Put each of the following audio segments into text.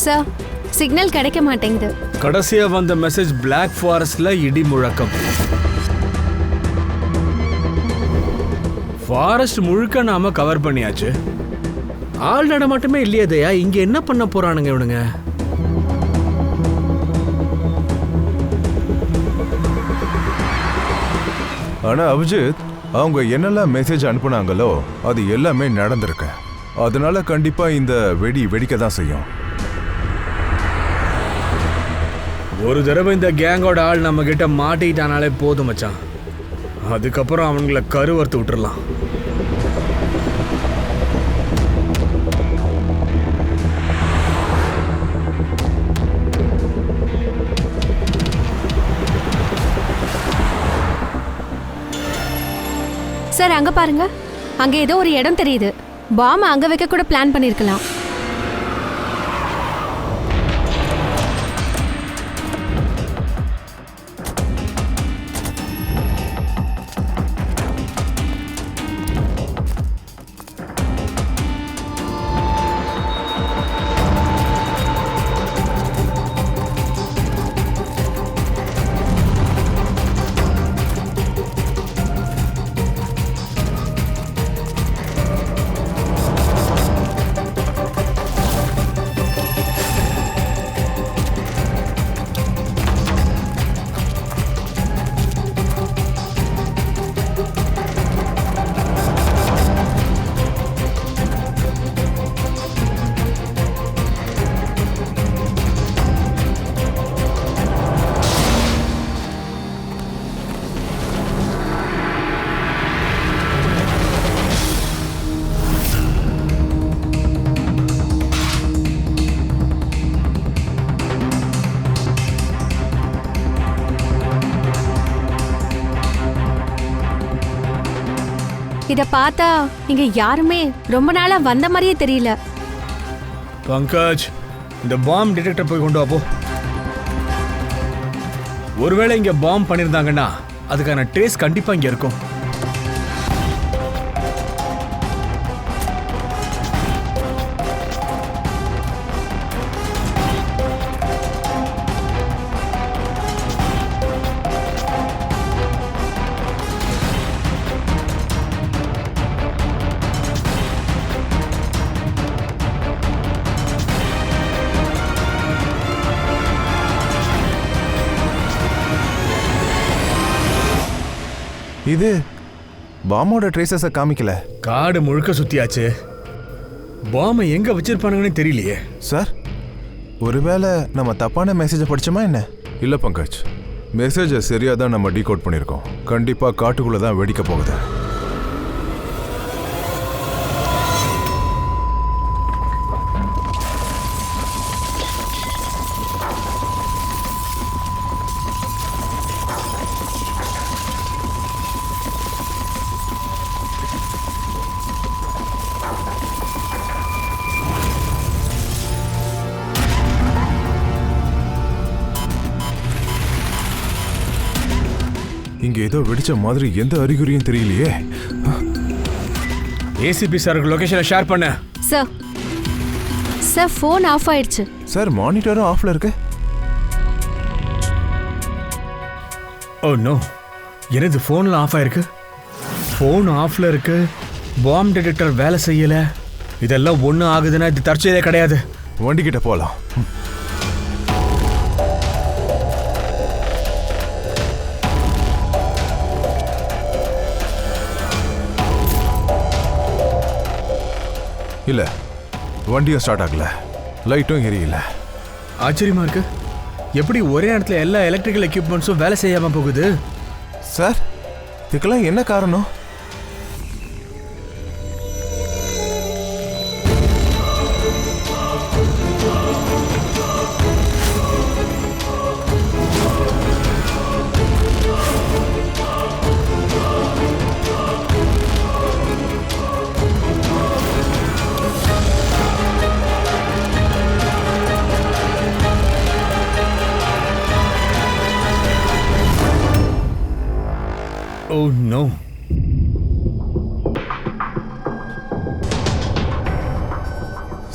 Sir, signal கிடைக்க மாட்டேங்குது. கடைசியா வந்த மெசேஜ் பிளாக் ஃபாரஸ்ட்ல இடி முழக்கம். ஃபாரஸ்ட் முழுக்க நாம கவர் பண்ணியாச்சு. ஆள் நடமாட்டமே இல்லையே தயா. இங்க என்ன பண்ண போறானுங்க இவனுங்க? ஆனா அபிஜித், அவங்க என்னெல்லாம் மெசேஜ் அனுப்புனாங்களோ அது எல்லாமே நடந்திருக்கு. அதனால கண்டிப்பா இந்த வெடிக்க தான் செய்யும். ஒரு தடவை இந்த கேங்கோட ஆள் நம்ம கிட்ட மாட்டிக்கிட்டானாலே போதும் மச்சான். அதுக்கப்புறம் அவங்கள கருவறுத்து விட்டுறலாம். சார், அங்க பாருங்க. அங்க ஏதோ ஒரு இடம் தெரியுது. பாம் அங்க வைக்க கூட பிளான் பண்ணிருக்கலாம். இத பார்த்தா இங்க யாருமே ரொம்ப நாளா வந்த மாதிரியே தெரியல. பங்கஜ், இந்த பாம் டிடெக்டர் போய் கொண்டு வாப்போ. ஒருவேளை இங்க பாம் பண்ணிருந்தாங்கன்னா அதுக்கான ட்ரேஸ் கண்டிப்பா இங்க இருக்கும். இது பாமோட ட்ரேசஸை காமிக்கல. காடு முழுக்க சுத்தியாச்சு. பாமை எங்க வச்சிருப்பானுங்கன்னு தெரியலையே. சார், ஒருவேளை நம்ம தப்பான மெசேஜை படிச்சோமா என்ன? இல்ல பங்கஜ், மெசேஜை சரியா தான் நம்ம டீகோட் பண்ணியிருக்கோம். கண்டிப்பா காட்டுக்குள்ள தான் வெடிக்க போகுது. இங்க ஏதோ வெடிச்ச மாதிரி எந்த அறிகுறியும் தெரியலையே. ஏசிபி சாருக்கு லொகேஷனை ஷேர் பண்ண. சார், சார் ஃபோன் ஆஃப் ஆயிடுச்சு. சார், மானிட்டரும் ஆஃப்ல இருக்கு. ஓ நோ, எனது ஃபோன்ல ஆஃப் ஆயிருக்கு. ஃபோன் ஆஃப்ல இருக்கு, பாம் டிடெக்டர் வேலை செய்யல. இதெல்லாம் ஒண்ணு ஆகுதுன்னா இது தற்செயலே கிடையாது. வண்டி கிட்ட போலாம். இல்ல, வண்டியும் ஸ்டார்ட் ஆகல, லைட்டும் எரியல. ஆச்சரியமா இருக்கு. எப்படி ஒரே நேரத்தில் எல்லா எலக்ட்ரிக்கல் எக்யூப்மெண்ட்ஸும் வேலை செய்யாம போகுது? சார், இதுக்கெல்லாம் என்ன காரணம்? Oh no.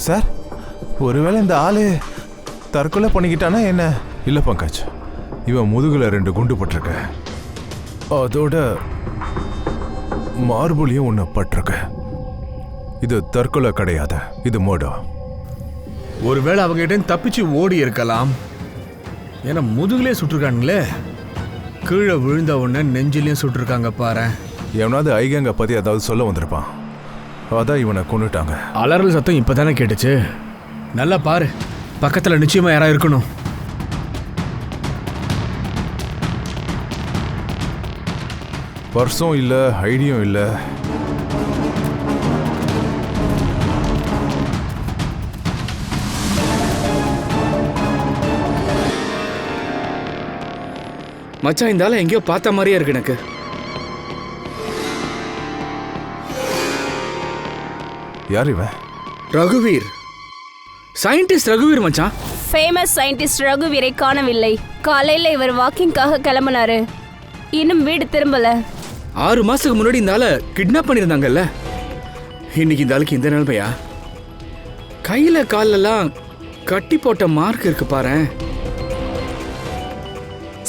சார், ஒருவேளை இந்த ஆளு தற்கொலை பண்ணிக்கிட்டானா என்ன? இல்லை பங்கஜ், இவன் முதுகுல 2 குண்டு பட்டிருக்க, அதோட மார்புலையும் ஒன்று பட்டிருக்க. இது தற்கொலை கிடையாது, இது மர்டர். ஒருவேளை அவங்க கிட்ட தப்பிச்சு ஓடி இருக்கலாம். ஏன்னா முதுகுலே சுட்டிருக்கானுங்களே, கீழே விழுந்த உடனே நெஞ்சிலையும் சுட்டிருக்காங்க பாரு. எவனாவது ஐகேங்க பற்றி ஏதாவது சொல்ல வந்திருப்பான், அதான் இவனை கொண்டுட்டாங்க. அலறல் சத்தம் இப்போதானே கேட்டுச்சு. நல்லா பாரு, பக்கத்தில் நிச்சயமாக யாராவது இருக்கணும். பர்ஸும் இல்லை, ஐடியும் இல்லை. மச்சான், இந்த ஆளை எங்கேயோ பார்த்த மாதிரியே இருக்கு எனக்கு. யார் இவன்? ரகுவீர், சயின்டிஸ்ட் ரகுவீர் மச்சான். ஃபேமஸ் சயின்டிஸ்ட் ரகுவீரை காணவில்லை. காலையில இவர் வாக்கிங்காக கிளம்பினாரு, இன்னும் வீடு திரும்பல. 6 மாசத்துக்கு முன்னாடி இந்த ஆளை கிட்னாப் பண்ணியிருந்தாங்கல்ல, இன்னைக்கு இந்த ஆளுக்கு இந்த நிலைமையா? கையில காலெல்லாம் கட்டி போட்ட மார்க் இருக்கு பாரு.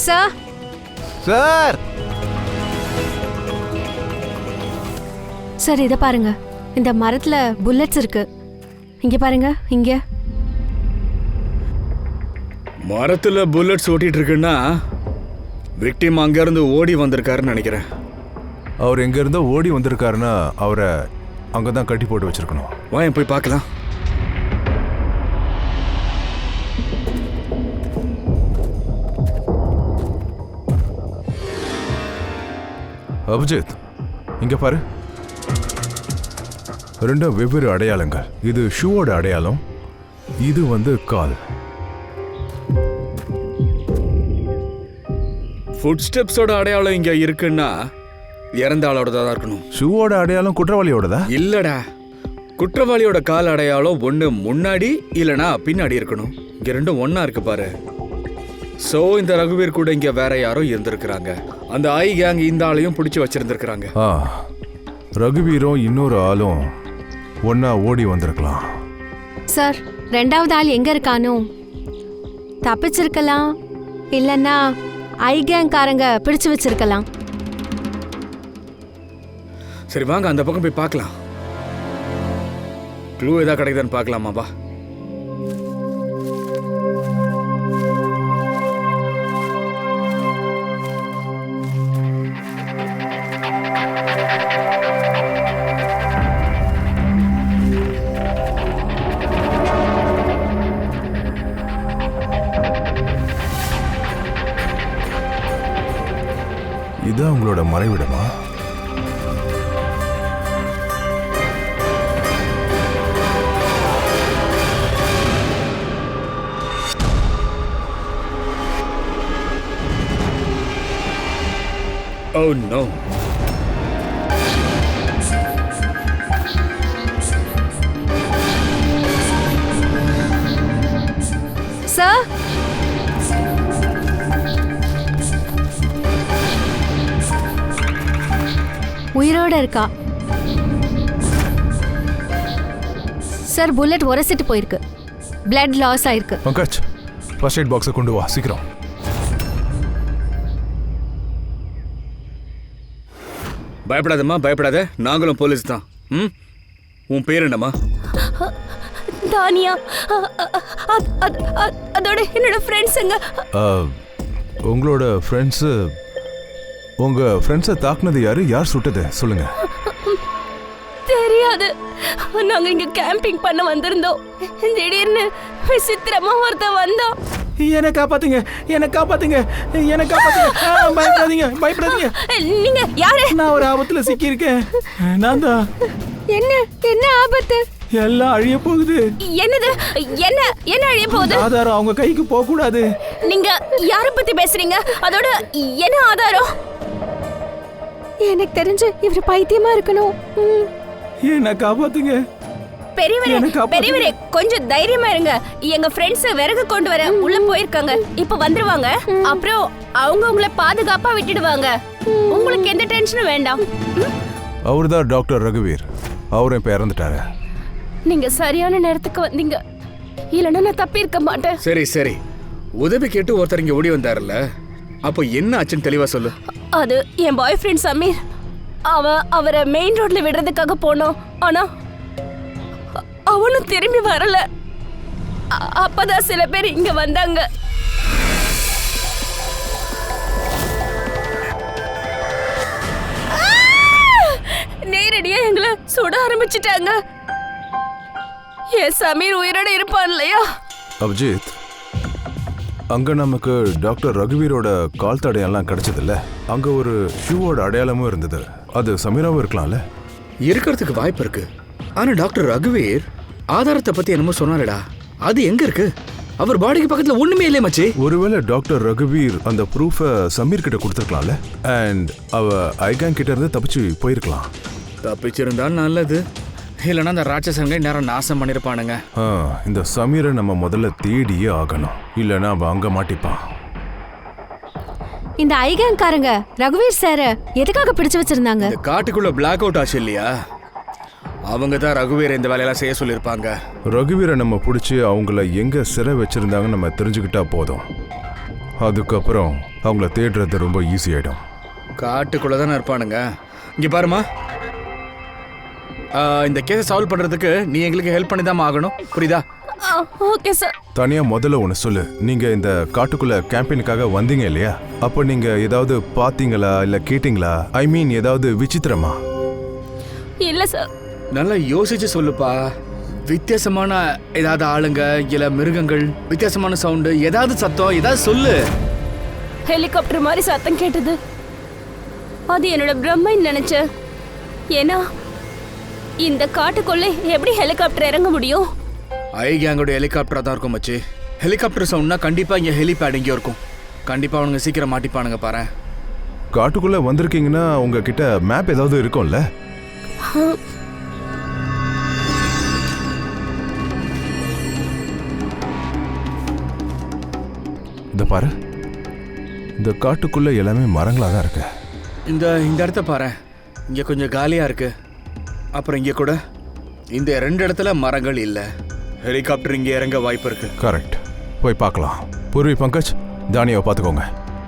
சார் சார் சார், இதை பாருங்க. இந்த மரத்துல புல்லட்ஸ் இருக்கு. இங்க பாருங்க, இங்க மரத்துல புல்லட்ஸ் ஓட்டிட்டு இருக்குன்னா விக்டிம் அங்க இருந்து ஓடி வந்திருக்காருன்னு நினைக்கிறேன். அவர் எங்க இருந்தோ ஓடி வந்திருக்காருன்னா அவரை அங்கதான் கட்டி போட்டு வச்சிருக்கணும். வாயன் போய் பார்க்கலாம். அபிஜித், இங்க பாரு. 2 வெவ்வேறு அடையாளங்கள். இது ஷூவோட அடையாளம், இது கால். ஃபுட் ஸ்டெப்ஸோட அடையாளம் இங்க இருக்குன்னா இறந்த ஆளோட தான் இருக்கணும். ஷூவோட அடையாளம் குற்றவாளியோடதா? இல்லடா, குற்றவாளியோட கால் அடையாளம் ஒண்ணு முன்னாடி இல்லனா பின்னாடி இருக்கணும். இங்க ரெண்டும் ஒண்ணா இருக்கு பாரு. சோ இந்த ரகுவீர் கூட இங்க வேற யாரோ இருந்திருக்கிறாங்க. அந்த ஐ கேங் இந்த ஆளையும் பிடிச்சி வச்சிருந்திருக்கிறாங்க. ரகுவீரும் இன்னொரு ஆளும் ஒன்னா ஓடி வந்திருக்கலாம். சார், 2வது ஆள் எங்க இருக்கானோ? தப்பிச்சிருக்கலாம், இல்லைன்னா ஐகேங்காரங்க பிடிச்சு வச்சிருக்கலாம். சரி வாங்க அந்த பக்கம் போய் பார்க்கலாம். க்ளூ ஏதாவது கிடைக்குதான்னு பார்க்கலாமா? வா. இது அவங்களோட மறைவிடமா? Oh no. சார், உயிரோட இருக்கா சார். புல்லட் உரசிட்டு போயிருக்கு, பிளட் லாஸ் ஆயிருக்கு. பங்கஜ், ஃபர்ஸ்ட் எய்ட் பாக்ஸை கொண்டு வா சீக்கிரம். பயப்படாதம்மா, பயப்படாத. நாங்களும் போலீஸ் தான். உன் பேர் என்னம்மா? தானியா. அதோட என்னோட ஃப்ரெண்ட்ஸுங்க. உங்களோட ஃப்ரெண்ட்ஸு, உங்க ஃப்ரெண்ட்ஸை தாக்குனது யாரு? யார் சுட்டது சொல்லுங்க. தெரியாது, நாங்க இங்க கேம்பிங் பண்ண வந்திருந்தோம். திடீர்னு விசித்திரமா ஒருத்தன் வந்தோம். என்னை காப்பாத்துங்க, என்னை காப்பாத்துங்க, என்னை காப்பாத்துங்க. பயப்படாதீங்க, பயப்படாதீங்க. நீங்க யாரு? நான் ஒரு ஆபத்துல சிக்கியிருக்கேன். நான் தான். என்ன என்ன ஆபத்து? எல்லாம் அழிய போகுது. என்னது? என்ன என்ன அழிய போகுது? ஆதாரம் அவங்க கைக்கு போக கூடாது. நீங்க யார பத்தி பேசுறீங்க? அதோட என்ன ஆதாரம்? எனக்கு தெரிஞ்சு இவர் பைத்தியமா இருக்கணும். என்னை காப்பாத்துங்க. பெரியவரே கொஞ்சம் தைரியமா இருங்க. எங்க ஃப்ரெண்ட்ஸ் விறகு கொண்டு வர உள்ள போயிருக்காங்க, இப்ப வந்துருவாங்க. அப்புறம் அவங்க உங்களை பாதுகாப்பா விட்டுடுவாங்க. உங்களுக்கு எந்த டென்ஷனும் வேண்டாம். அவர்தான் டாக்டர் ரகுவீர். அவரும் இப்ப இறந்துட்டாரு. நீங்க சரியான நேரத்துக்கு வந்தீங்க. இல்லைன்னா நான் தப்பி இருக்க மாட்டேன். சரி சரி, உதவி கேட்டு ஒருத்தர் இங்க ஓடி வந்தாருல்ல, அப்போ என்ன ஆச்சுன்னு தெளிவா சொல்லு. அது என் பாய் ஃப்ரெண்ட் சமீர். அவரை மெயின் ரோட்ல விடுறதுக்காக போனோம். ஆனா அவனும் திரும்பி வரல. அப்பதான் சில பேர் இங்க வந்தாங்க. நேரடியா எங்களை சுட ஆரம்பிச்சிட்டாங்க. என் சமீர் உயிரோட இருப்பான் இல்லையா? அபிஜித், அங்க நமக்கு டாக்டர் ரகுவீரோட கால் தடையெல்லாம் கிடைச்சதில்ல. அங்க ஒரு ஷூவோட அடையாளமும் இருந்தது. அது சமீராவும் இருக்கலாம்ல? இருக்கிறதுக்கு வாய்ப்பு இருக்கு. ஆனா டாக்டர் ரகுவீர் ஆதாரத்தை பத்தி என்னமோ சொன்னாருடா, அது எங்க இருக்கு? அவர் பாடிக்கு பக்கத்துல ஒண்ணுமே இல்லையே மச்சி. ஒருவேளை டாக்டர் ரகுவீர் அந்த ப்ரூஃபை சமீர் கிட்ட கொடுத்துருக்கலாம்ல, அண்ட் அவ ஐகாங் கிட்ட இருந்து தப்பிச்சு போயிருக்கலாம். தப்பிச்சிருந்தால் நல்லது, இல்லைன்னா அந்த ராட்சசங்க நேரம் நாசம் பண்ணிருப்பானுங்க. இந்த சமீரை நம்ம முதல்ல தேடியே ஆகணும், இல்லைன்னா அவன் அங்க மாட்டிப்பான். இந்த ஐகாங்காரங்க ரகுவீர் சார எதுக்காக பிடிச்சு வச்சிருந்தாங்க? இந்த காட்டுக்குள்ள பிளாக் அவுட் ஆச்சு இல்லையா, அவங்க தான் ரகுவீரை இந்த வேலையெல்லாம் செய்ய சொல்லியிருப்பாங்க. ரகுவீரை நம்ம பிடிச்சி அவங்கள எங்க சிறை வச்சிருந்தாங்கன்னு நம்ம தெரிஞ்சுக்கிட்டா போதும். அதுக்கப்புறம் அவங்கள தேடுறது ரொம்ப ஈஸி ஆயிடும். காட்டுக்குள்ள தானே இருப்பானுங்க. இங்க பாருமா, இந்த கேஸை சால்வ் பண்றதுக்கு நீ எங்களுக்கு ஹெல்ப் பண்ணி தான் ஆகணும், புரியுதா? Okay sir. தனியா முதல்ல ஒன்று சொல்லு, நீங்க இந்த காட்டுக்குள்ள கேம்பெயினுக்காக வந்தீங்க இல்லையா, அப்போ நீங்க ஏதாவது பாத்தீங்களா இல்ல கேட்டீங்களா? ஐ மீன் ஏதாவது விசித்திரமா? இல்ல சார். நல்லா யோசிச்சு சொல்லுப்பா. வித்தியாசமான ஏதாவது ஆளுங்க இல்ல மிருகங்கள், வித்தியாசமான சவுண்டு, ஏதாவது சத்தம், ஏதாவது சொல்லு. ஹெலிகாப்டர் மாதிரி சத்தம் கேட்டது. அது என்னோட பிரம்மைன்னு நினைச்சேன். ஏன்னா இந்த காட்டுக்குள்ளே எப்படி ஹெலிகாப்டர் இறங்க முடியும்? ஐகேங்கோட ஹெலிகாப்டரா தான் இருக்கும் மச்சி. ஹெலிகாப்டர் சவுண்ட்னா கண்டிப்பா இங்க ஹெலிபேட் இங்கே இருக்கும். கண்டிப்பா அவனுங்க சீக்கிரம் மாட்டிப்பானுங்க பாரு. காட்டுக்குள்ள வந்திருக்கீங்கன்னா உங்ககிட்ட மேப் ஏதாவது இருக்கும்ல? இந்த பாரு, இந்த காட்டுக்குள்ள எல்லாமே மரங்களா தான் இருக்கு. இந்த இடத்த பாரு, இங்க கொஞ்சம் காலியா இருக்கு. அப்புறம் இங்க கூட இந்த 2 இடத்துல மரங்கள் இல்ல. ஹெலிகாப்டர் இங்க இறங்க வாய்ப்பு இருக்கு. கரெக்ட், போய் பார்க்கலாம். பூர்வி, பங்கஜ், தானியாவை பார்த்துக்கோங்க,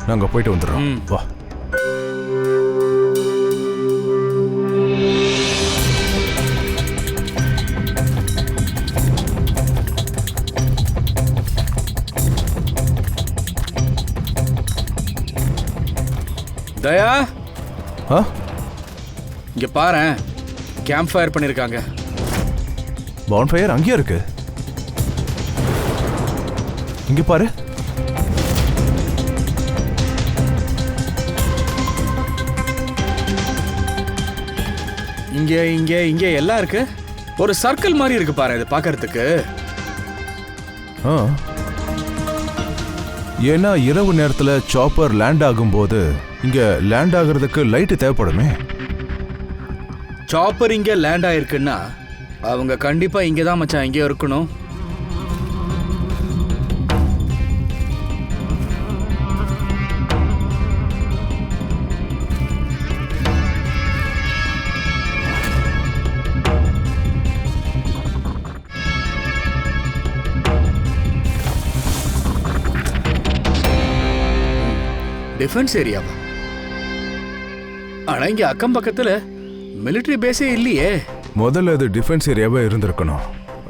நாங்க போயிட்டு வந்துடுறோம். வா. தயா, இங்க பாரு, கேம்ப் ஃபயர் பண்ணிருக்காங்க. பான்ஃபயர் அங்கேயே இருக்கு. இங்க பாரு. இங்க இங்க இங்க எல்லாம் இருக்கு. ஒரு சர்க்கிள் மாதிரி இருக்கு பாரு, இது பார்க்கிறதுக்கு. ஏன்னா இரவு நேரத்துல சாப்பர் லேண்ட் ஆகும்போது இங்க லேண்ட் ஆகுறதுக்கு லைட் தேவைப்படுமே. சாப்பர் இங்க லேண்ட் ஆயிருக்குன்னா அவங்க கண்டிப்பா இங்கதான் மச்சான் இங்கே இருக்கணும். டிஃபென்ஸ் ஏரியாவா? ஆனா இங்க அக்கம் பக்கத்துல மிலிட்டரி பேஸே இல்லையே. முதல்ல அது டிஃபென்ஸ் ஏரியாவா இருந்திருக்கணும்.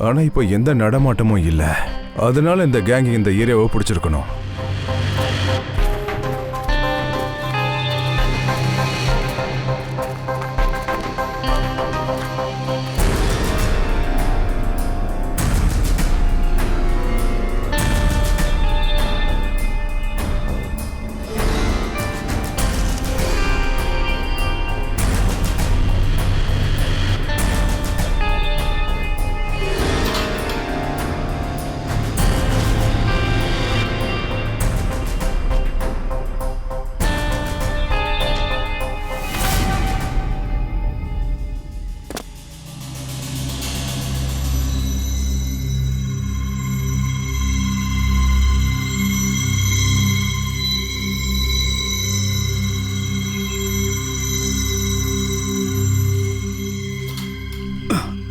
ஆனா இப்போ எந்த நடமாட்டமும் இல்ல. அதனால இந்த கேங் இந்த ஏரியாவை பிடிச்சிருக்கணும்.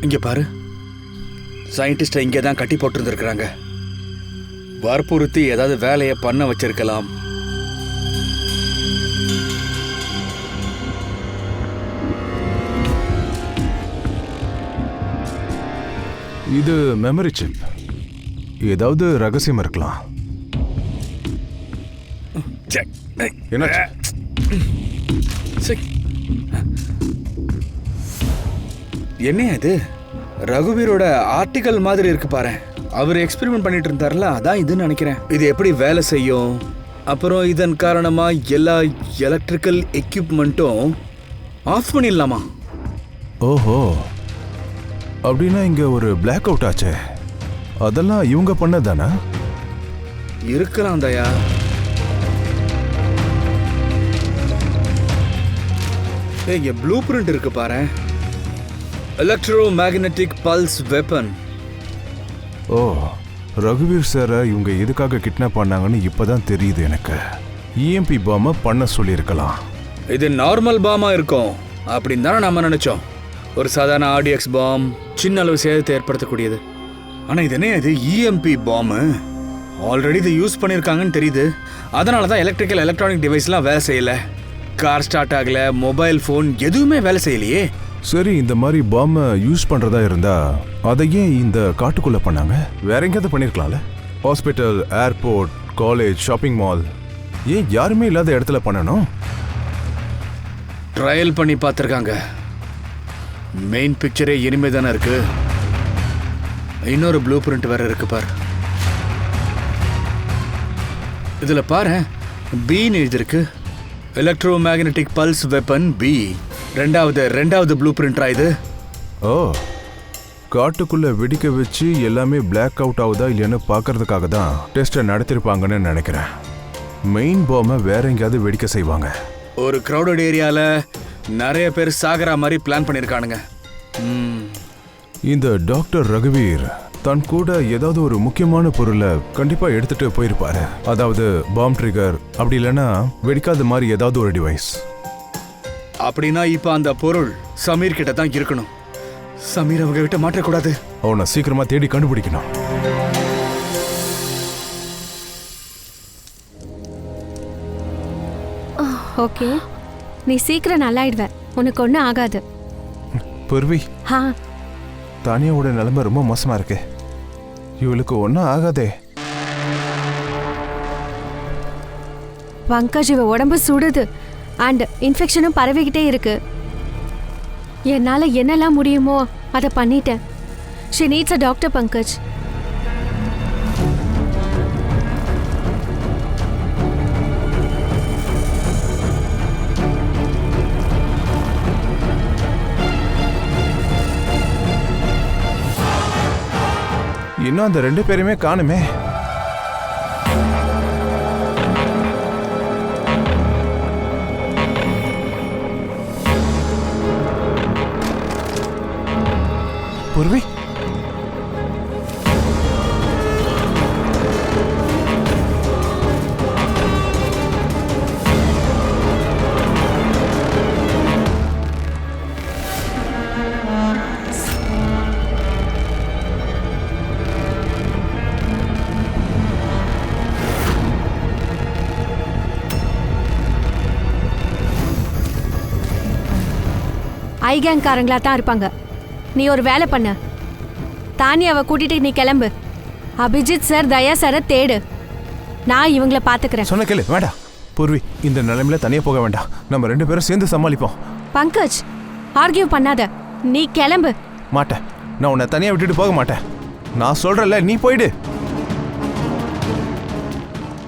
இங்க பாரு, சயின்டிஸ்டை இங்கே தான் கட்டி போட்டிருந்துருக்குறாங்க. வற்புறுத்தி ஏதாவது வேலையை பண்ண வச்சிருக்கலாம். இது மெமரி சிப். ஏதாவது ரகசியம் இருக்கலாம். என்ன என்ன இது? ரகுவீரோட ஆர்டிகல் மாதிரி இருக்கு பாரு. அவர் எக்ஸ்பெரிமெண்ட் பண்ணிட்டு இருந்தார்ல, அதான் இதுன்னு நினைக்கிறேன். இது எப்படி வேலை செய்யும், அப்புறம் இதன் காரணமா எல்லா எலக்ட்ரிக்கல் எக்யூப்மெண்ட்டும் ஆஃப் பண்ணிடலாமா? ஓஹோ, அப்படின்னா இங்க ஒரு பிளாக் அவுட் ஆச்சே. அதெல்லாம் இவங்க பண்ணதானா? இருக்கலாம் தயா. இங்க ப்ளூ பிரிண்ட் இருக்கு பாரு. Electromagnetic pulse weapon. Oh, ரகுவீர் சாரை இவங்க எதுக்காக கிட்னாப் பண்ணாங்கன்னு இப்பதான் தெரியுது எனக்கு. இஎம்பி பாம்பை பண்ண சொல்லியிருக்கலாம். இது நார்மல் பாமா இருக்கும் அப்படின்னு தானே நம்ம நினைச்சோம். ஒரு சாதாரண ஆர்டிஎக்ஸ் பாம், சின்ன அளவு சேதத்தை ஏற்படுத்தக்கூடியது. ஆனா இது என்ன, இது இஎம்பி பாம்பு. ஆல்ரெடி இதை யூஸ் பண்ணியிருக்காங்கன்னு தெரியுது. அதனால தான் எலக்ட்ரிக்கல் எலக்ட்ரானிக் டிவைஸ்லாம் வேலை செய்யல. கார் ஸ்டார்ட் ஆகல, மொபைல் ஃபோன் எதுவுமே வேலை செய்யலையே. சரி, இந்த மாதிரி பாம்பை யூஸ் பண்றதா இருந்தா அதை ஏன் இந்த காட்டுக்குள்ள பண்ணாங்க? வேற எங்கேயாவது பண்ணிருக்கலாம்ல? Hospital, airport, college, shopping mall, ஏன் யாருமே இல்லாத இடத்துல பண்ணணும்? ட்ரையல் பண்ணி பார்த்துருக்காங்க. மெயின் பிக்சரே இனிமே தானே இருக்கு. இன்னொரு ப்ளூ பிரிண்ட் வேற இருக்கு பாரு. இதுல பாரு, பின்னு எழுதிருக்கு. Electromagnetic pulse weapon B. ரெண்டாவது ப்ளூ பிரிண்டா இது? ஓ, காட்டுக்குள்ள வெடிக்க வச்சு எல்லாமே பிளாக் அவுட் ஆகுதா இல்லையான்னு பார்க்கறதுக்காக தான் டெஸ்ட்டை நடத்திருப்பாங்கன்னு நினைக்கிறேன். மெயின் பாம்பை வேற எங்கேயாவது வெடிக்க செய்வாங்க. ஒரு கிரௌடட் ஏரியால நிறைய பேர் சாகர மாதிரி பிளான் பண்ணிருக்கானுங்க. இந்த டாக்டர் ரகுவீர் தன் கூட ஏதாவது ஒரு முக்கியமான பொருளை கண்டிப்பா எடுத்துட்டு போயிருப்பாரு. அதாவது பாம் ட்ரிகர், அப்படி இல்லைன்னா வெடிக்காத மாதிரி ஏதாவது ஒரு டிவைஸ். அப்படின்னா இப்ப அந்த பொருள் சமீர் கிட்ட தான் இருக்கணும். சமீர் அவங்க கிட்ட மாற்றக்கூடாது. அவனை சீக்கிரமா தேடி கண்டுபிடிக்கணும். ஓகே, நீ சீக்கிரம் நல்லாயிடுவ, உனக்கு ஒன்றும் ஆகாது. பூர்வி, ஹா, தானியாவோட நிலைமை ரொம்ப மோசமா இருக்கு. இவளுக்கு ஒன்றும் ஆகாதே. பங்கஜ், இவ உடம்பு சுடுது அண்ட் இன்ஃபெக்ஷனும் பரவிக்கிட்டே இருக்கு. என்னால என்னெல்லாம் முடியுமோ அதை பண்ணிட்டேன். She needs a doctor Pankaj. இன்னும் அந்த 2 பேருமே காணுமே. பூர்வி, ஐகேங்காரங்களா தான் இருப்பாங்க. நீ ஒரு வேலை பண்ண, தானியாவை கூட்டிட்டு நீ கிளம்பு. அபிஜித் சார், தயா சாரை தேடு. நான் இவங்கள பாத்துக்கிறேன். சொன்ன கேளு. வேண்டாம் பூர்வி, இந்த நிலைமையில தனியா போக வேண்டாம். நம்ம 2 பேரும் சேர்ந்து சமாளிப்போம். பங்கஜ், ஆர்கியூ பண்ணாத, நீ கிளம்பு. மாட்டேன், நான் உன்னை தனியா விட்டுட்டு போக மாட்டேன். நான் சொல்றேன்ல, நீ போயிடு.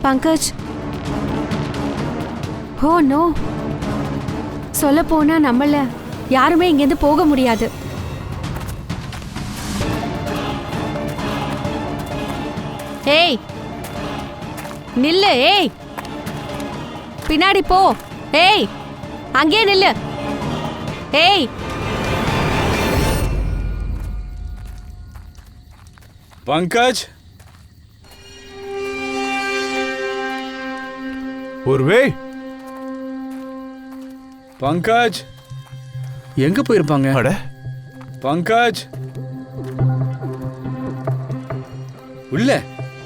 பங்கஜ், ஓ நோ, சொல்ல போனா நம்மள யாருமே இங்கேருந்து போக முடியாது. ஏய் நில்லு, ஏய் பின்னாடி போ, ஏய் அங்கே நில்லு, ஏய். பங்கஜ், பூர்வி, பங்கஜ் எங்க போயிருப்பாங்க? அட பங்கஜ், இல்ல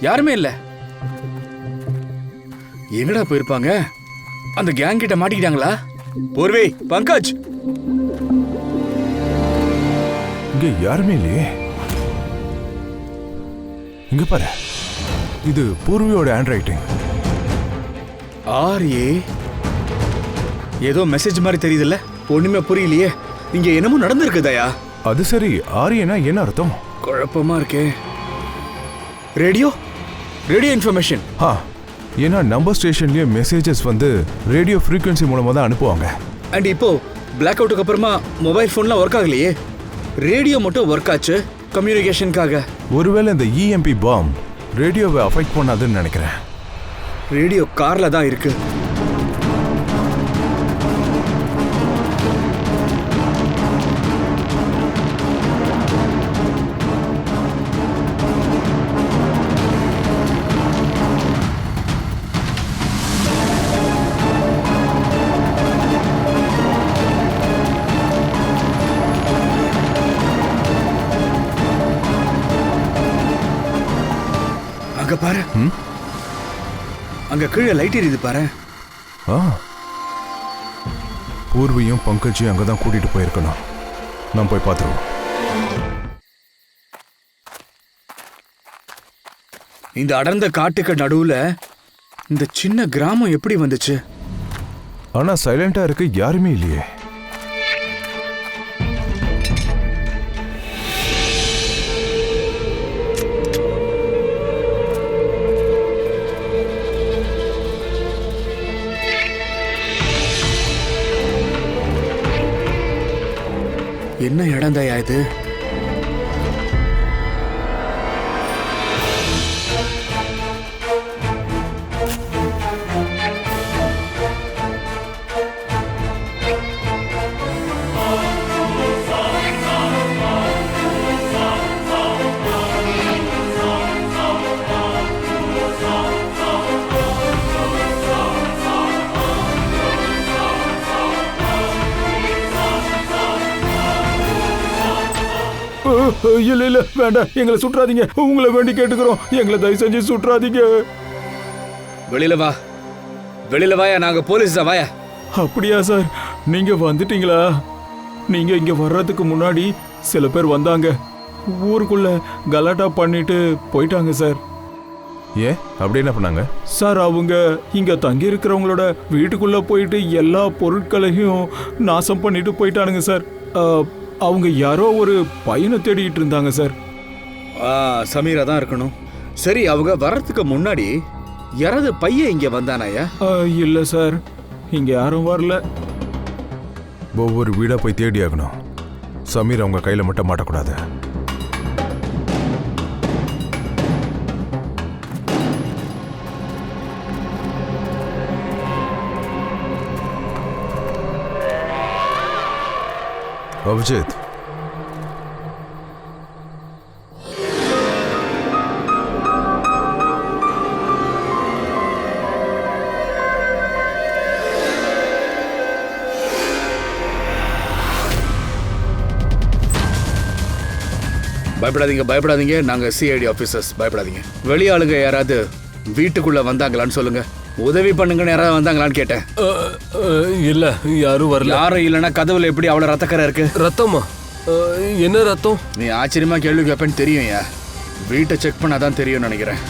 யாருமே இல்ல. எங்கடா போயிருப்பாங்க? அந்த கேங் கிட்ட மாட்டிக்கிட்டாங்களா? பூர்வி, பங்கஜ், இங்க யாருமே இல்லையே. இங்க பாரு, இது பூர்வியோட ஹேண்ட் ரைட்டிங். ஆர்ஏ ஏதோ மெசேஜ் மாதிரி தெரியுதுல்ல, ஒண்ணுமே புரியலையே. இங்க என்னமோ நடந்திருக்குதாயா? அது சரி, ஆரியனா என்ன அர்த்தம்? குழப்பமா இருக்கே. Radio radio information. ஏன்னா நம்பர் ஸ்டேஷன்லயே மெசேஜஸ் வந்து ரேடியோ ஃப்ரீக்வன்சி மூலமா தான் அனுப்புவாங்க. அண்ட் இப்போ பிளாக் அவுட்டுக்கு அப்புறமா மொபைல் ஃபோன்லாம் ஒர்க் ஆகலையே, ரேடியோ மட்டும் ஒர்க் ஆச்சு கம்யூனிகேஷனுக்காக. ஒருவேளை இந்த இஎம்பி பாம் ரேடியோவை அஃபெக்ட் பண்ணாதுன்னு நினைக்கிறேன். ரேடியோ கார்ல தான் இருக்கு. அங்க பாரு, அங்க கீழே லைட் எரியுது பாரு. பூர்வியும் பங்கஜையும் அங்கதான் கூட்டிட்டு போயிருக்கணும். நான் போய் பார்த்துருவோம். இந்த அடர்ந்த காட்டுக்கு நடுவுல இந்த சின்ன கிராமம் எப்படி வந்துச்சு? ஆனா சைலண்டா இருக்கு, யாருமே இல்லையே. என்ன இடந்தாயா இது? இல்ல இல்ல வேண்டாம், எங்களை சுற்றாதீங்க. உங்களை வேண்டி கேட்டுக்கிறோம், எங்களை தயவு செஞ்சு சுற்றாதீங்க. வெளியில வா, வெளியில வாயா, நாங்க போலீஸ் தான், வாயா. அப்படியா சார், நீங்க வந்துட்டீங்களா? நீங்க இங்க வர்றதுக்கு முன்னாடி சில பேர் வந்தாங்க, ஊருக்குள்ள கலாட்டா பண்ணிட்டு போயிட்டாங்க சார். ஏன் அப்படி என்ன பண்ணாங்க சார்? அவங்க இங்க தங்கி இருக்கிறவங்களோட வீட்டுக்குள்ள போயிட்டு எல்லா பொருட்களையும் நாசம் பண்ணிட்டு போயிட்டானுங்க சார். அவங்க யாரோ ஒரு பையனை தேடிட்டு இருந்தாங்க சார். சமீரா தான் இருக்கணும். சரி, அவங்க வர்றதுக்கு முன்னாடி யாராவது பையன் இங்க வந்தானாயா? இல்ல சார், இங்க யாரும் வரல. ஒவ்வொரு வீடா போய் தேடி ஆகணும். சமீர் அவங்க கையில மட்டும் மாட்டக்கூடாது. அபிஜித், பயப்படாதீங்க, பயப்படாதீங்க, நாங்க சிஐடி ஆபீசர்ஸ், பயப்படாதீங்க. வெளியாளுங்க யாராவது வீட்டுக்குள்ள வந்தாங்களான்னு சொல்லுங்க. உதவி பண்ணுங்கன்னு யாராவது வந்தாங்களான்னு கேட்டேன். இல்ல, யாரும் வரல. யாரும் இல்லைன்னா கதவுல எப்படி அவ்வளவு ரத்தக்கரை இருக்கு? ரத்தமா? என்ன ரத்தம்? நீ ஆச்சரியமா கேள்வி கேட்பேன்னு தெரியும். வீட்டை செக் பண்ணாதான் தெரியும் நினைக்கிறேன்.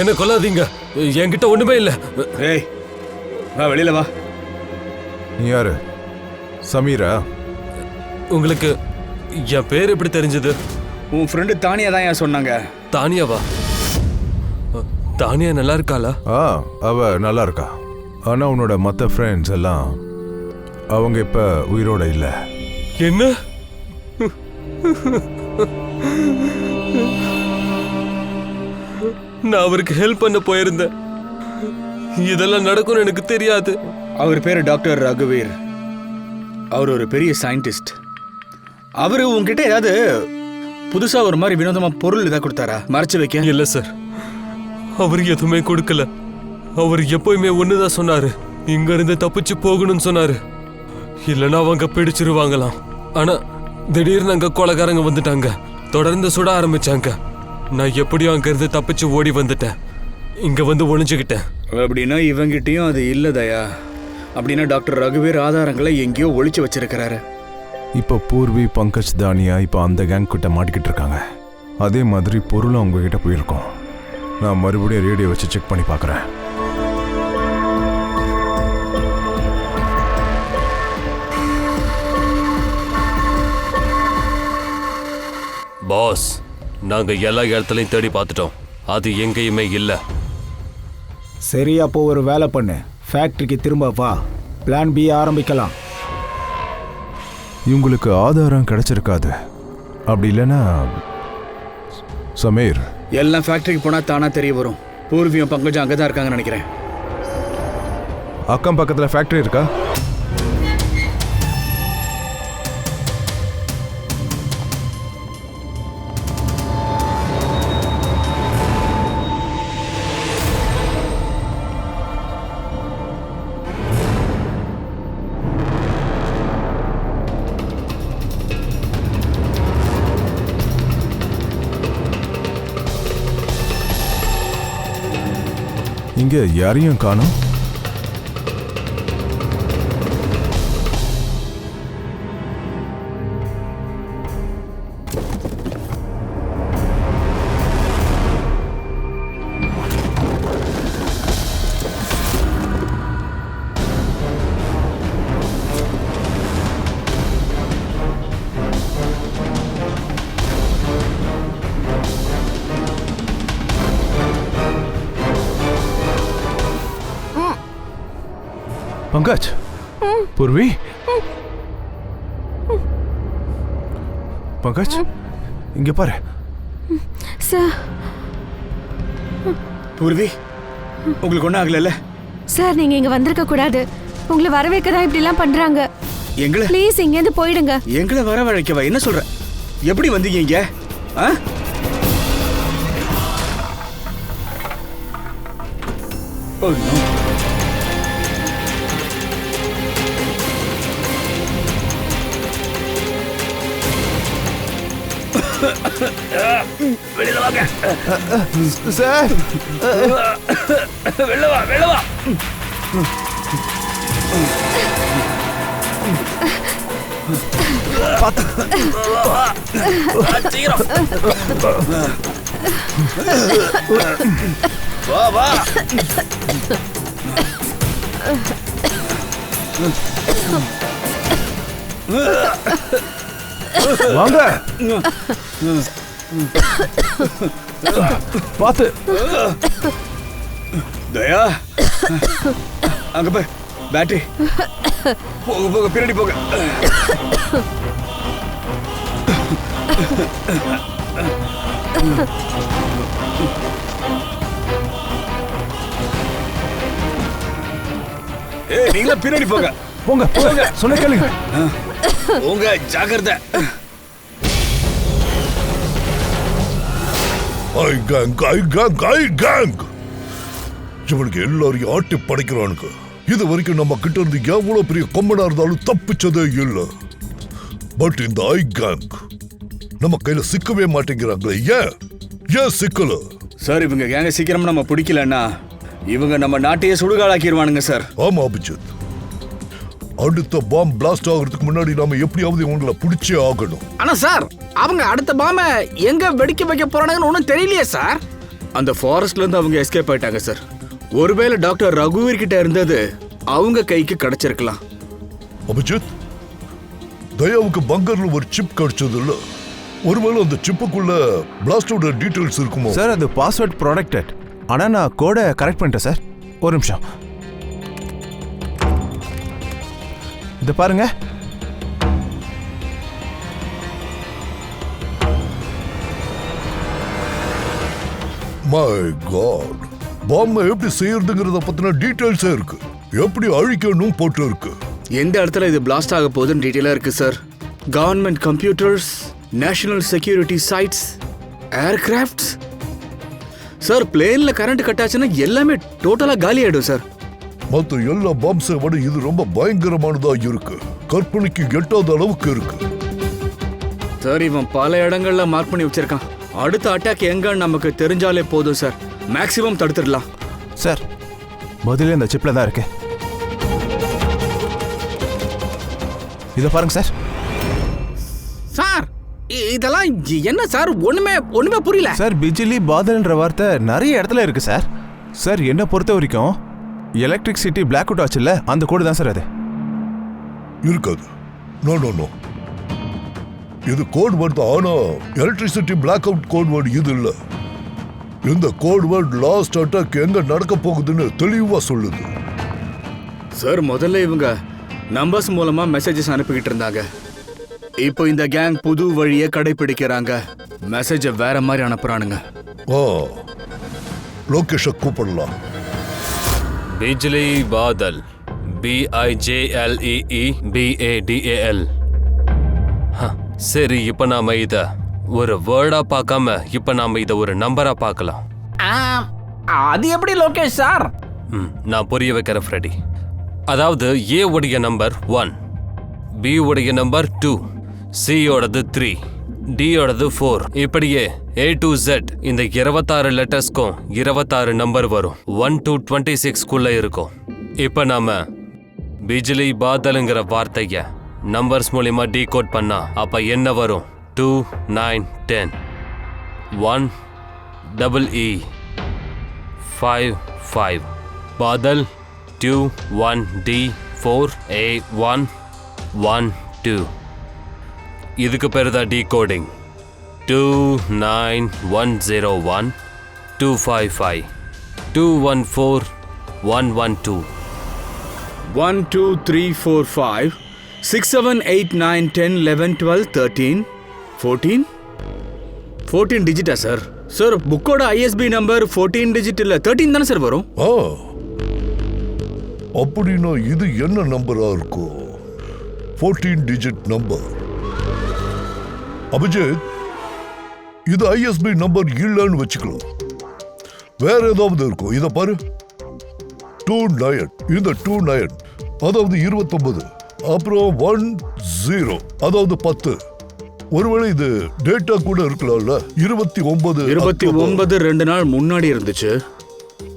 என்ன கொல்லாதீங்க, என்கிட்ட ஒண்ணுமே இல்ல. ஏய், வா, வெளியில வா. நீ யாரு? சமீரா? உங்களுக்கு என் பேர் எப்படி தெரிஞ்சது? உன் ஃப்ரெண்டு தானியா தான் சொன்னாங்க. தானியாவா? தானியா நல்லா இருக்காளா? அவ நல்லா இருக்கா. ஆனா உன்னோட மற்ற ஃப்ரெண்ட்ஸ் எல்லாம் அவங்க இப்ப உயிரோட இல்ல. என்ன? நான் அவருக்கு ஹெல்ப் பண்ண போயிருந்தேன். இதெல்லாம் நடக்கும்னு எனக்கு தெரியாது. அவர் பேரு டாக்டர் ரகுவீர். அவர் ஒரு பெரிய சயின்டிஸ்ட். அவரு உங்ககிட்ட ஏதாவது புதுசா ஒரு மாதிரி வினோதமா பொருள் ஏதாவது கொடுத்தாரா மறைச்சு வைக்க? இல்ல சார், அவர் எதுவுமே கொடுக்கல. அவர் எப்பவுமே ஒண்ணுதான் சொன்னாரு, இங்க இருந்து தப்பிச்சு போகணும்னு சொன்னாரு, இல்லைன்னா அவங்க பிடிச்சிருவாங்களாம். ஆனா திடீர்னு அங்க கொலைகாரங்க வந்துட்டாங்க, தொடர்ந்து சுட ஆரம்பிச்சாங்க. நான் எப்படியும் அங்க இருந்து தப்பிச்சு ஓடி வந்துட்டேன், இங்க வந்து ஒளிஞ்சுக்கிட்டேன். அப்படின்னா இவங்கிட்டயும் அது இல்ல தயா. அப்படின்னா டாக்டர் ரகுவீர் ஆதாரங்களை எங்கேயோ ஒளிச்சு வச்சிருக்கிறாரு. இப்போ பூர்வி, பங்கஜ், தானியா இப்போ அந்த கேங் கிட்ட மாட்டிக்கிட்டு இருக்காங்க. அதே மாதிரி பொருளும் அவங்க கிட்ட போயிருக்கோம். நான் மறுபடியும் ரேடியோ வச்சு செக் பண்ணி பார்க்குறேன். பாஸ், நாங்க எல்லா இடத்துலையும் தேடி பார்த்துட்டோம், அது எங்கேயுமே இல்லை. சரி, அப்போ ஒரு வேலை பண்ணு, ஃபேக்டரிக்கு திரும்ப வா, பிளான் பி ஆரம்பிக்கலாம். இவங்களுக்கு ஆதாரம் கிடைச்சிருக்காது. அப்படி இல்லைன்னா சமீர், எல்லாம் ஃபேக்டரிக்கு போனா தானா தெரிய வரும். பூர்வியும் பங்கஜம் அங்கதான் இருக்காங்கன்னு நினைக்கிறேன். அக்கம் பக்கத்தில் ஃபேக்டரி இருக்கா? இங்க யாரையும் காணோம். பங்கஜ், பூர்வி, பங்கஜ், இங்க பாரு. சார், பூர்வி, உங்களுக்கு ஒன்றும் ஆகல? சார் நீங்க இங்க வந்திருக்க கூடாது. உங்களை வரவேற்க தான் இப்படி எல்லாம் பண்றாங்க. எங்களை ப்ளீஸ் இங்க இருந்து போயிடுங்க. எங்களை வரவழைக்கவா? என்ன சொல்ற? எப்படி வந்தீங்க இங்க? ஆ? Oh, no. வெளியில வாங்க சார். வெளில வா, வெளில வா. சீக்கிரம் வா வா. வாங்க, பார்த்து. தயா, அங்க போய் பேட்டரி போக போக பின்னாடி போக. ஏய், நீங்களா பின்னாடி போங்க. போங்க போங்க, சொன்ன கேளுங்க. உங்க ஜாக்கிரதை. இவனுக்கு எல்லாரையும் ஆட்டி படைக்கிறானுங்க. இது வரைக்கும் நம்ம கிட்ட இருந்து எவ்வளவு பெரிய கொம்பனா இருந்தாலும் தப்பிச்சதே இல்லை. பட் இந்த ஐ கேங் நம்ம கையில சிக்கவே மாட்டேங்கிறாங்களே. ஏன் சிக்கல? சார், இவங்க கேங்க சீக்கிரம் நம்ம பிடிக்கலன்னா இவங்க நம்ம நாட்டையே சுடுகாடாக்கிடுவானுங்க சார். ஆமா அபிஜித், அடுத்த பாம் பிளாஸ்ட் ஆகிறதுக்கு முன்னாடி நாம எப்படியாவது இவங்களை பிடிச்சே ஆகணும். ஆனா சார், அவங்க அடுத்த பாம்பை எங்க வெடிக்க வைக்க போறானுங்கன்னு ஒன்றும் தெரியலையே சார். அந்த ஃபாரஸ்ட்ல இருந்து அவங்க எஸ்கேப் ஆயிட்டாங்க சார். ஒருவேளை டாக்டர் ரகுவீர் கிட்ட இருந்தது அவங்க கைக்கு கிடைச்சிருக்கலாம். அபிஜித், தயாவுக்கு பங்கர்ல ஒரு சிப் கிடைச்சது இல்ல? ஒருவேளை அந்த சிப்புக்குள்ள பிளாஸ்டோட டீடைல்ஸ் இருக்குமோ? சார், அது பாஸ்வேர்ட் ப்ரொடெக்டட். ஆனா நான் கோடை கரெக்ட் பண்ணிட்டேன் சார். ஒரு நிமிஷம், இதை பாருங்க. மை காட், பாம்பை எப்படி செய்யறதுங்கிறத பத்தின டீடைல்ஸே இருக்கு. எப்படி அழிக்கணும் போட்டு இருக்கு. எந்த இடத்துல இது பிளாஸ்ட் ஆக போகுதுன்னு டீட்டெயிலாக இருக்கு sir. Government computers, national security sites, aircrafts. Sir பிளேன்ல கரண்ட் கட் ஆச்சுன்னா எல்லாமே டோட்டலா காலி ஆயிடும் சார். மற்ற எல்லா பாம்ஸை விட இது ரொம்ப பயங்கரமானதா இருக்கு. கற்பனைக்கு எட்டாத அளவுக்கு இருக்கு. சார் இவன் பல இடங்கள்ல மார்க் பண்ணி வச்சிருக்கான். அடுத்த அட்டாக் எங்கன்னு நமக்கு தெரிஞ்சாலே போதும் சார். மேக்ஸிமம் தடுத்துடலாம். சார் முதல்ல இந்த சிப்ல தான் இருக்கு. இதை பாருங்க சார். சார் இதெல்லாம் என்ன சார்? ஒண்ணுமே புரியல சார். பிஜிலி பாதல்ன்ற வார்த்தை நிறைய இடத்துல இருக்கு சார். சார் என்ன பொறுத்த வரைக்கும் எலக்ட்ரிசிட்டி பிளாக் அவுட் ஆச்சுல்ல, அந்த கோடு தான் சார் அது. இருக்காது. நோ நோ நோ, இது கோட் வேர்ட் தான். ஆனா electricity blackout code word இது இல்ல. இந்த கோட் வேர்ட் லாஸ்ட் அட்டாக் எங்க நடக்க போகுதுன்னு தெளிவா சொல்லுது. சார் முதல்ல இவங்க நம்பர்ஸ் மூலமா மெசேஜஸ் அனுப்பிக்கிட்டு இருந்தாங்க. இப்போ இந்த கேங் புது வழியை கடைபிடிக்கிறாங்க. மெசேஜை வேற மாதிரி அனுப்புறானுங்க. லோகேஷை கூப்பிடலாம். பிஜ்லி பாதல், BIJLEEBADAL. சரி, இப்ப நாம இத ஒரு வேர்டா பார்க்காம இப்ப நாம இத ஒரு நம்பரா பார்க்கலாம். அது எப்படி லோகேஷ் சார்? நான் புரிய வைக்கிற ஃப்ரெடி. அதாவது A உடைய நம்பர் 1, B உடைய நம்பர் 2, C யோடது 3, D யோடது 4. இப்படியே A to Z இந்த 26 லெட்டர்ஸ்க்கும் 26 நம்பர் வரும். 1 to 26 குள்ள இருக்கும். இப்ப நாம பிஜ்லி பாதல்ங்கிற வார்த்தைய நம்பர்ஸ் மூலமா டீகோட் பண்ணா அப்ப என்ன வரும்? 2 9 10 1 EE 5 5 பாதல் 2 1 D 4 A 1 1 2. இதுக்கு பேர் தான் டீகோடிங். 29101 255 214 112 1 2 3 4 5 6 7 8 9 10 11 12 13 14 டிஜிட்டா சார்? சார் புக்கோட ISB நம்பர் 14 டிஜிட் இல்ல 13 தானே சார் வரும்? அப்படின்னா இது என்ன நம்பரா இருக்கும்? 14 டிஜிட் நம்பர். அபிஜித், இது ISB நம்பர் இல்லைன்னு வச்சுக்கலாம். வேற ஏதாவது இருக்கும். இத பாரு, 29. இந்த 29 அதாவது 29, அப்புறம் 10 அதாவது 10. ஒருவேளை இது டேட்டா கூட இருக்கலாம்ல. 29 2 நாள் முன்னாடி இருந்துச்சு.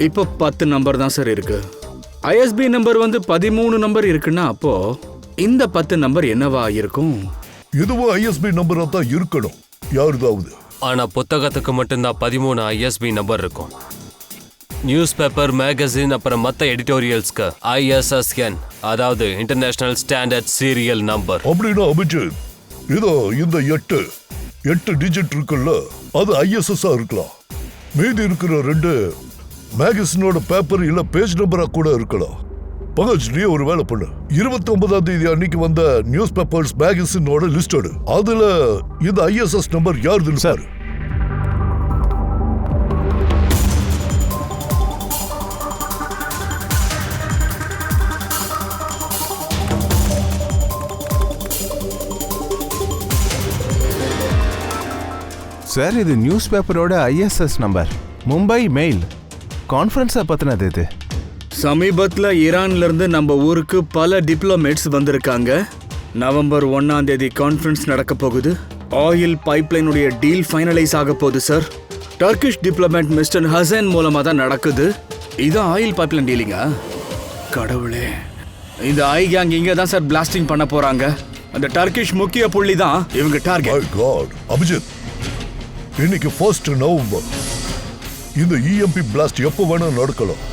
இப்போ 10 நம்பர் தான் சார் இருக்கு. ISB நம்பர் வந்து 13 நம்பர் இருக்குன்னா அப்போ இந்த 10 நம்பர் என்னவா இருக்கும்? இதுவும் ISB நம்பரா தான் இருக்கணும் யாருதாவது. ஆனா புத்தகத்துக்கு மட்டும்தான் 13 ISB நம்பர் இருக்கும். நியூஸ் பேப்பர், மேகசின், அப்புறம் மற்ற எடிட்டோரியல்ஸ்க்கு ISSN, அதாவது இன்டர்நேஷனல் ஸ்டாண்டர்ட் சீரியல் நம்பர். அப்படின்னா அபிஜித், இதோ இந்த 8 டிஜிட் இருக்குல்ல, அது ISS இருக்கலாம். மீதி இருக்கிற 2 மேகசினோட பேப்பர் இல்ல பேஜ் நம்பரா கூட இருக்கலாம். பங்கஜ், நீ ஒரு வேலை பண்ணு. 29ஆம் தேதி அன்னைக்கு வந்த நியூஸ் பேப்பர்ஸ் மேகசினோட லிஸ்ட் எடு. அதுல இந்த ISS நம்பர் யாருதுன்னு சார். சார் இது நியூஸ் பேப்பரோட ISS நம்பர். மும்பை மெயில் கான்ஃபரன்ஸை பத்தினது இது. சமீபத்தில் ஈரான்ல இருந்து நம்ம ஊருக்கு பல டிப்ளமேட்ஸ் வந்திருக்காங்க. நவம்பர் 1ஆம் தேதி கான்ஃபரன்ஸ் நடக்க போகுது. ஆயில் பைப்லைனுடைய டீல் ஃபைனலைஸ் ஆக போகுது sir. Turkish diplomat mister Hasan மூலமா தான் நடக்குது. இதான் ஆயில் பைப்லைன் டீலிங்கா? கடவுளே, இந்த ஐ கேங் இங்க தான் சார் பிளாஸ்டிங் பண்ண போறாங்க. அந்த டர்க்கிஷ் முக்கிய புள்ளி தான் இவங்க டார்கெட். மை காட் அபிஜித், இன்னைக்கு 1 நவம்பர். இந்த EMP பிளாஸ்ட் எப்போ வேணா நடக்கலாம்.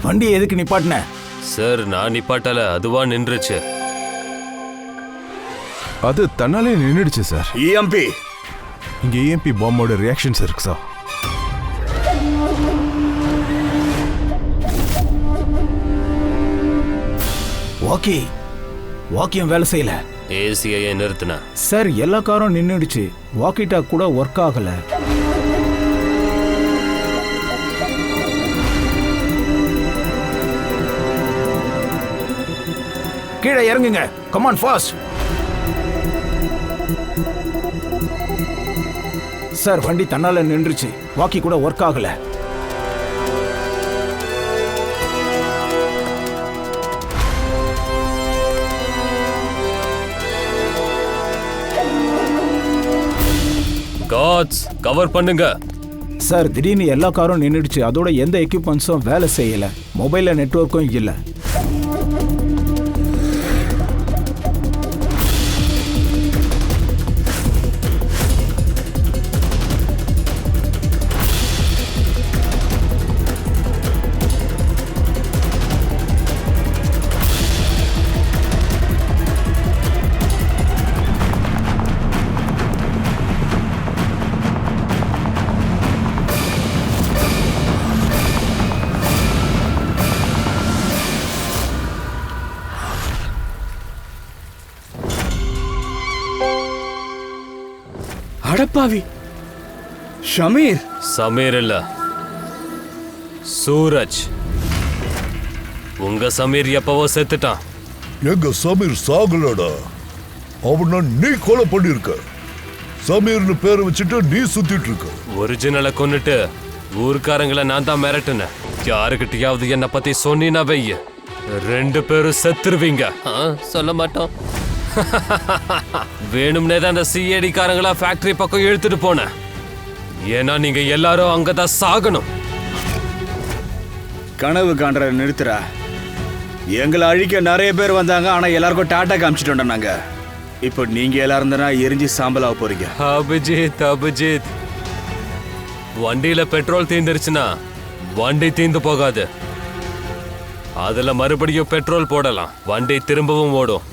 வண்டியை எதுக்கு நிப்பாட்டின? சார் நான் நிப்பாட்டல, அதுவா நின்றுச்சு. அது தன்னாலே நின்றுடுச்சு சார். இஎம்பி இங்க EMP பாம்போட ரியாக்ஷன்ஸ் இருக்கு சார். வாக்கியம் வேலை செய்யல. ஏசியை நிறுத்தினா சார் எல்லா காரும் நின்றுடுச்சு. வாக்கி டாக் கூட ஒர்க் ஆகல. கீழே இறங்குங்க. Come on fast. சார் வண்டி தன்னால நின்றுச்சு. வாக்கி கூட ஒர்க் ஆகல. காட்ஸ் கவர் பண்ணுங்க. சார் திடீர்னு எல்லா காரும் நின்றுடுச்சு. அதோட எந்த எக்யூப்மெண்ட்ஸும் வேலை செய்யல. மொபைல்ல நெட்வொர்க்கும் இல்லை. அடப்பாவி, ஷமீர். சமீர் இல்ல, சூரஜ். உங்க சமீர் எப்பவோ செத்துட்டான். எங்க சமீர் சாகலடா. அவனை நீ கொலை பண்ணிருக்க. சமீர்னு பேரை வச்சுட்டு நீ சுத்திட்டு இருக்க. ஒரிஜினலை கொன்னுட்டு ஊர்க்காரங்களை நான் தான் மிரட்டுனேன். யாருக்கிட்டையாவது என்னை பத்தி சொன்னீனா வைய, 2 பேரும் செத்துருவீங்க. சொல்ல மாட்டோம். வேணும்னே தான் அந்த சிஐடி காரங்களா ஃபேக்டரி பக்கம் இழுத்துட்டு போனேன். ஏன்னா நீங்க எல்லாரும் அங்கதான் சாகணும். கனவு காண்ற நிறுத்துறா. எங்களை அழிக்க நிறைய பேர் வந்தாங்க, ஆனா எல்லாருக்கும் டாட்டா காமிச்சிட்டோம் நாங்க. இப்போ நீங்க எல்லாரும் தானே எரிஞ்சு சாம்பலாக போறீங்க. அபிஜித், வண்டியில பெட்ரோல் தீந்துருச்சுன்னா வண்டி தீந்து போகாது. அதுல மறுபடியும் பெட்ரோல் போடலாம், வண்டி திரும்பவும் ஓடும்.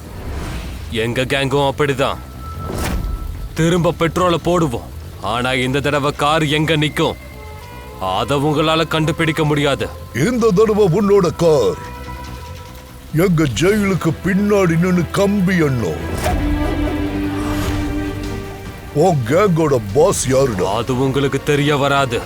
எங்க கேங்கும் அப்படிதான். திரும்ப பெட்ரோலை போடுவோம். ஆனா இந்த தடவை கார் எங்க நிக்கும் அத உங்களால கண்டுபிடிக்க முடியாது. இந்த தடவை உன்னோட கார் எங்க ஜெயிலுக்கு பின்னாடி நின்னு கம்பி எண்ணும். உன் கேங்கோட பாஸ் யாருடா? அது உங்களுக்கு தெரிய வராது.